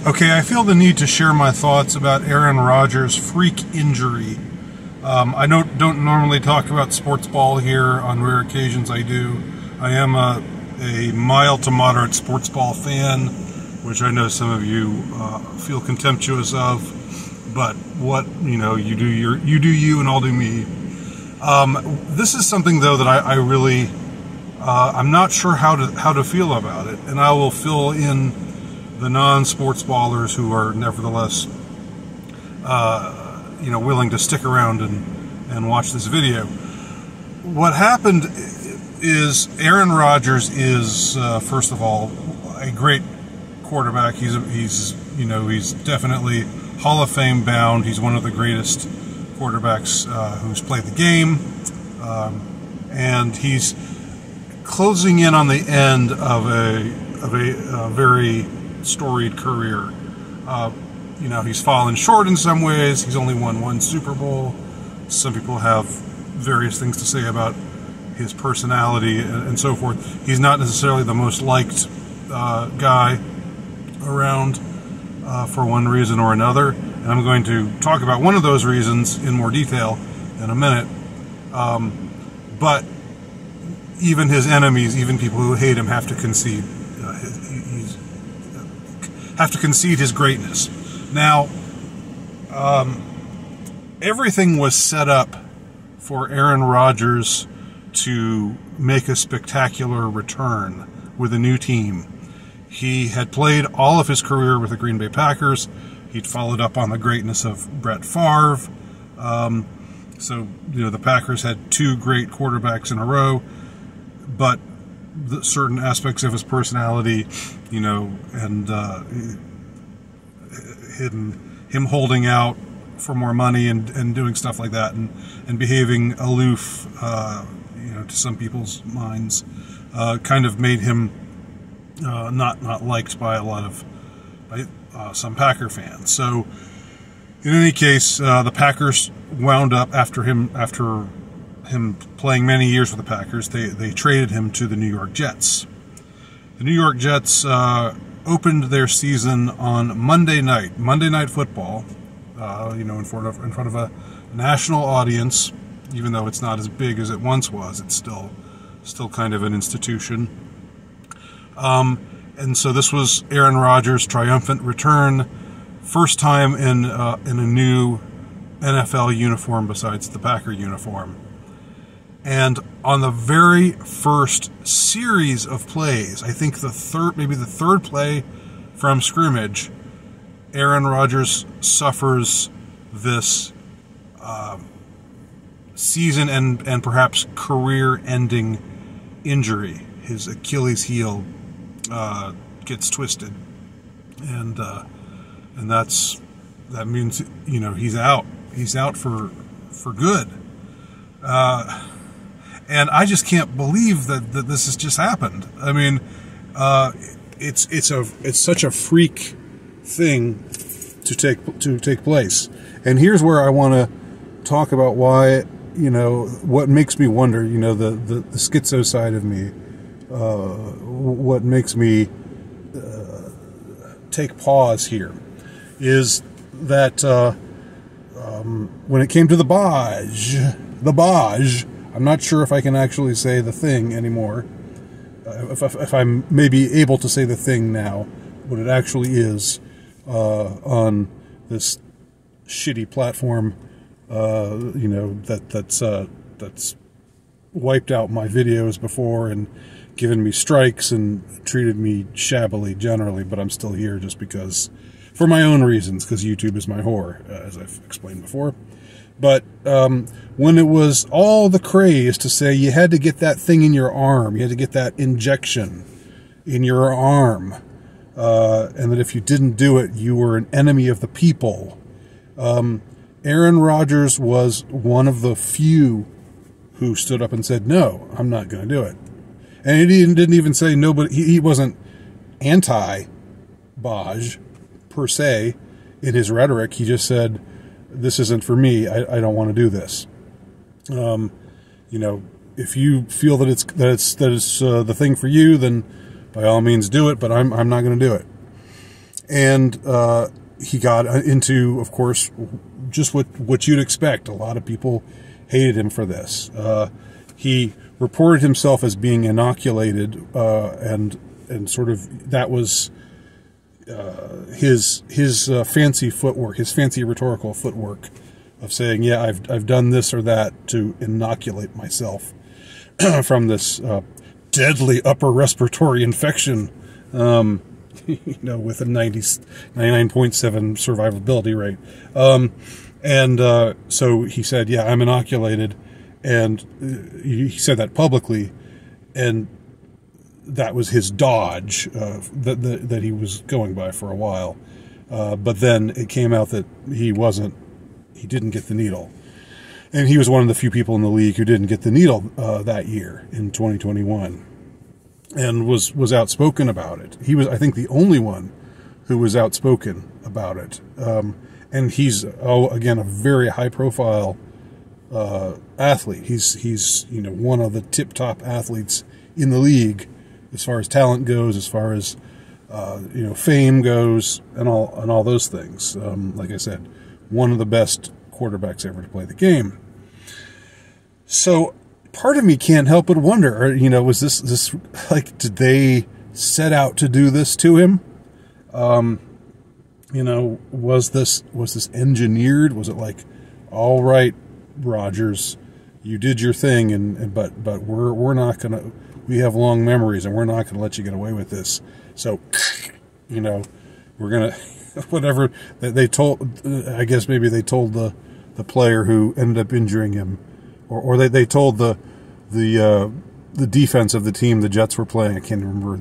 Okay, I feel the need to share my thoughts about Aaron Rodgers' freak injury. I don't normally talk about sports ball here. On rare occasions I do. I am a mild to moderate sports ball fan, which I know some of you feel contemptuous of. But what, you do you and I'll do me. This is something though that I really I'm not sure how to feel about it, and I will fill in the non-sports ballers who are nevertheless willing to stick around and watch this video. What happened is Aaron Rodgers is first of all a great quarterback. He's definitely Hall of Fame bound. He's one of the greatest quarterbacks who's played the game, and he's closing in on the end of a very storied career. He's fallen short in some ways. He's only won one Super Bowl. Some people have various things to say about his personality and so forth. He's not necessarily the most liked guy around for one reason or another, and I'm going to talk about one of those reasons in more detail in a minute. But even his enemies, even people who hate him, have to concede his greatness. Now, everything was set up for Aaron Rodgers to make a spectacular return with a new team. He had played all of his career with the Green Bay Packers. He'd followed up on the greatness of Brett Favre. So the Packers had two great quarterbacks in a row, but certain aspects of his personality, and him holding out for more money and doing stuff like that, and behaving aloof, to some people's minds, kind of made him not liked by some Packer fans. So, in any case, the Packers wound up after him playing many years with the Packers. They traded him to the New York Jets. The New York Jets opened their season on Monday Night Football. In front of a national audience. Even though it's not as big as it once was, it's still kind of an institution. And so this was Aaron Rodgers' triumphant return, first time in a new NFL uniform besides the Packer uniform. And on the very first series of plays, I think the third play from scrimmage, Aaron Rodgers suffers this season and perhaps career-ending injury. His Achilles heel gets twisted, and that means he's out. He's out for good. And I just can't believe that this has just happened. I mean, it's such a freak thing to take place. And here's where I want to talk about why, what makes me wonder, the schizo side of me, what makes me take pause here, is that when it came to the Baj, I'm not sure if I can actually say the thing anymore. If I'm maybe able to say the thing now, what it actually is on this shitty platform, that's wiped out my videos before and given me strikes and treated me shabbily generally, but I'm still here just because, for my own reasons, because YouTube is my whore, as I've explained before. But when it was all the craze to say you had to get that thing in your arm, you had to get that injection in your arm, and that if you didn't do it, you were an enemy of the people. Aaron Rodgers was one of the few who stood up and said, no, I'm not going to do it. And he didn't even say nobody. He wasn't anti-Baj, per se, in his rhetoric. He just said, this isn't for me. I don't want to do this. If you feel that it's the thing for you, then by all means do it. But I'm not going to do it. And he got into, of course, just what you'd expect. A lot of people hated him for this. He reported himself as being inoculated, and sort of that was his fancy footwork, his fancy rhetorical footwork of saying, yeah, I've done this or that to inoculate myself from this deadly upper respiratory infection, with a 99.7 survivability rate. So he said, yeah, I'm inoculated. And he said that publicly. And that was his dodge that he was going by for a while. But then it came out that he didn't get the needle. And he was one of the few people in the league who didn't get the needle that year in 2021, and was outspoken about it. He was, I think, the only one who was outspoken about it. And he's, again, a very high-profile athlete. He's one of the tip-top athletes in the league as far as talent goes, as far as fame goes, and all those things. Like I said, one of the best quarterbacks ever to play the game. So part of me can't help but wonder, was this like, did they set out to do this to him? Was this engineered? Was it like, all right, Rodgers, you did your thing, but we're not gonna. We have long memories, and we're not gonna let you get away with this. So, we're gonna whatever they told. I guess maybe they told the player who ended up injuring him, or they told the defense of the team the Jets were playing. I can't remember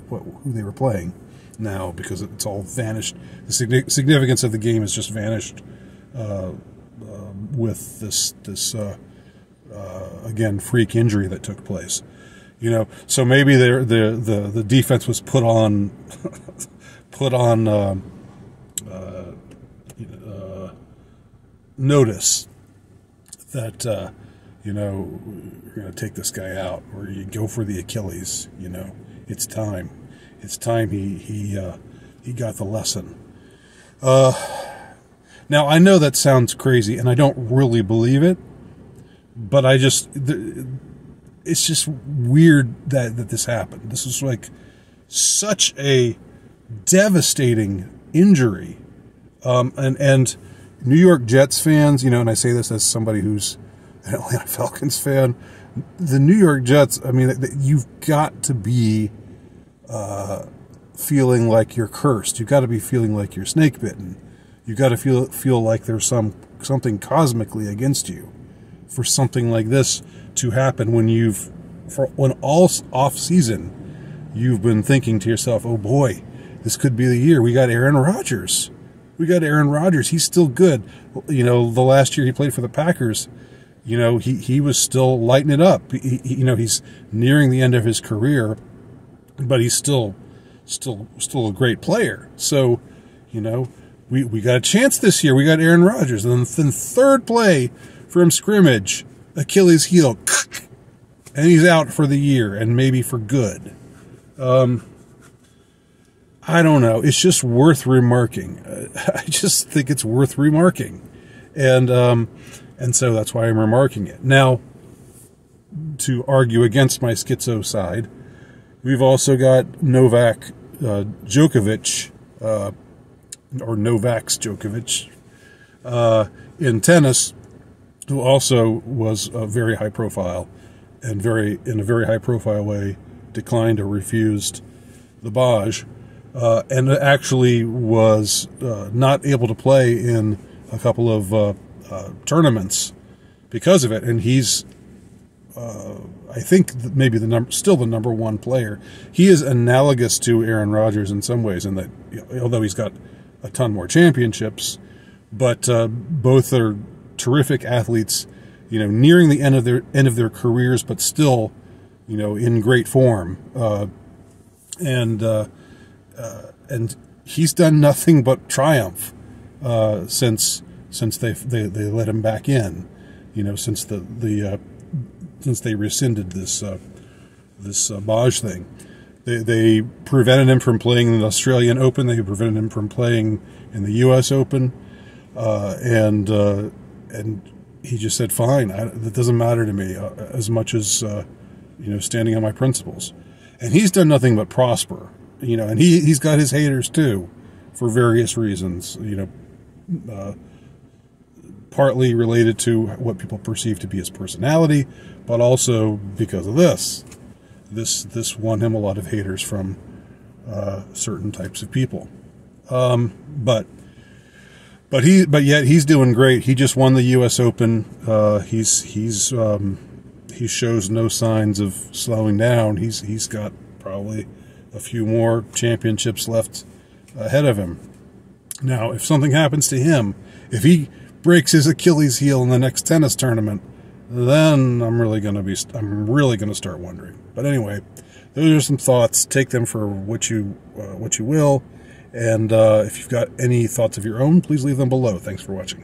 who they were playing now, because it's all vanished. The significance of the game has just vanished with this again, freak injury that took place. So maybe the defense was put on notice that we're going to take this guy out, or you go for the Achilles. It's time. It's time he got the lesson. Now, I know that sounds crazy, and I don't really believe it, but it's just weird that this happened. This is like such a devastating injury. And New York Jets fans, and I say this as somebody who's an Atlanta Falcons fan, the New York Jets, I mean, you've got to be feeling like you're cursed. You've got to be feeling like you're snake bitten. You've got to feel like there's something cosmically against you for something like this to happen when all off season you've been thinking to yourself, oh boy, this could be the year. We got Aaron Rodgers. He's still good. The last year he played for the Packers, he was still lighting it up. He's nearing the end of his career, but he's still a great player. So, we got a chance this year. We got Aaron Rodgers. And then third play from scrimmage, Achilles heel, and he's out for the year, and maybe for good. I don't know. It's just worth remarking. I just think it's worth remarking. And so that's why I'm remarking it. Now, to argue against my schizo side, we've also got Novak Djokovic, or Novak's Djokovic, in tennis, who also was very high profile, and in a very high profile way declined or refused the Baj, and actually was not able to play in a couple of tournaments because of it. And he's, I think, maybe still the number one player. He is analogous to Aaron Rodgers in some ways, in that, although he's got a ton more championships, but both are terrific athletes, nearing the end of their careers, but still, in great form. And he's done nothing but triumph since they let him back in. Since since they rescinded this Baj thing. They prevented him from playing in the Australian Open. They prevented him from playing in the U.S. Open, and he just said, "Fine, that doesn't matter to me as much as standing on my principles." And he's done nothing but prosper, And he's got his haters too, for various reasons, partly related to what people perceive to be his personality, but also because of this. This won him a lot of haters from certain types of people. But yet he's doing great. He just won the U.S. Open. He shows no signs of slowing down. He's got probably a few more championships left ahead of him. Now, if something happens to him, if he breaks his Achilles heel in the next tennis tournament, then I'm really going to start wondering. But anyway, those are some thoughts. Take them for what you will. And if you've got any thoughts of your own, please leave them below. Thanks for watching.